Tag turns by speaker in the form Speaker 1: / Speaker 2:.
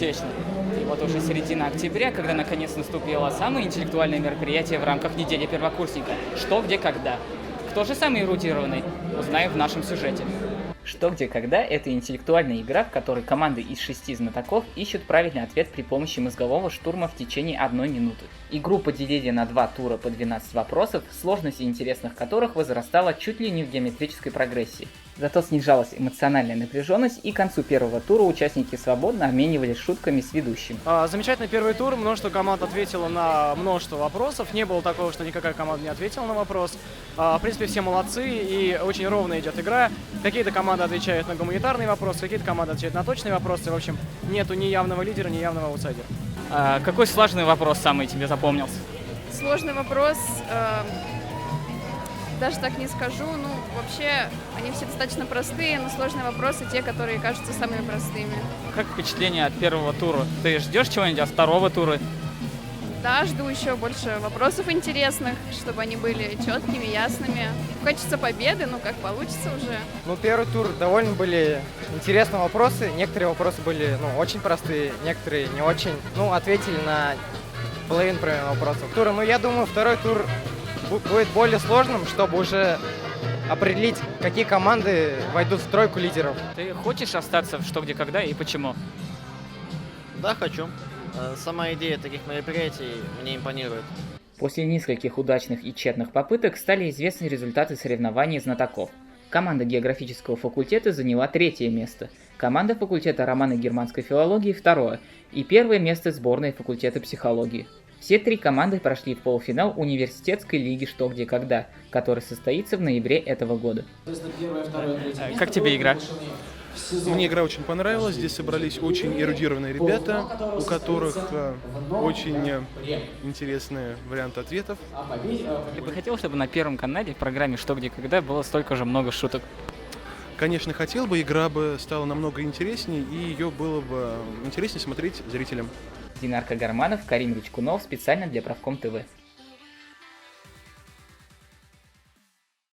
Speaker 1: точно. И вот уже середина октября, когда наконец наступило самое интеллектуальное мероприятие в рамках недели первокурсника. Что, где, когда. Кто же самый эрудированный? Узнаем в нашем сюжете. Что, где, когда – это интеллектуальная игра, в которой команды из 6 знатоков ищут правильный ответ при помощи мозгового штурма в течение 1 минуты. Игру поделили на 2 тура по 12 вопросов, сложность и интересных которых возрастала чуть ли не в геометрической прогрессии. Зато снижалась эмоциональная напряженность, и к концу первого тура участники свободно обменивались шутками с ведущим.
Speaker 2: Замечательный первый тур, множество команд ответило на множество вопросов, не было такого, что никакая команда не ответила на вопрос. В принципе, все молодцы, и очень ровно идет игра. Какие-то команды отвечают на гуманитарные вопросы, какие-то команды отвечают на точные вопросы. В общем, нету ни явного лидера, ни явного аутсайдера.
Speaker 1: Какой сложный вопрос самый тебе запомнился?
Speaker 3: Сложный вопрос, даже так не скажу. Ну, вообще, они все достаточно простые, но сложные вопросы те, которые кажутся самыми простыми.
Speaker 1: Как впечатление от первого тура? Ты ждешь чего-нибудь от второго тура?
Speaker 3: Да, жду еще больше вопросов интересных, чтобы они были четкими, ясными. Хочется победы, ну, как получится уже.
Speaker 4: Ну, первый тур довольно были интересные вопросы. Некоторые вопросы были, очень простые, некоторые не очень. Ответили на половину примерно вопросов тура. Я думаю, второй тур будет более сложным, чтобы уже определить, какие команды войдут в тройку лидеров.
Speaker 1: Ты хочешь остаться в «Что, где, когда» и почему?
Speaker 5: Да, хочу. Сама идея таких мероприятий мне импонирует.
Speaker 1: После нескольких удачных и тщетных попыток стали известны результаты соревнований знатоков. Команда географического факультета заняла 3-е место, команда факультета романо-германской филологии 2-е и 1-е место сборной факультета психологии. Все 3 команды прошли в полуфинал университетской лиги «Что, где, когда», который состоится в ноябре этого года. Как тебе игра?
Speaker 6: Мне игра очень понравилась. Здесь собрались очень эрудированные ребята, у которых очень интересные варианты ответов.
Speaker 1: Ты бы хотел, чтобы на Первом канале в программе «Что, где, когда» было столько же много шуток?
Speaker 6: Конечно, хотел бы, игра бы стала намного интереснее, и ее было бы интереснее смотреть зрителям.
Speaker 1: Динар Кагарманов, Карим Ричкунов, специально для Правком ТВ.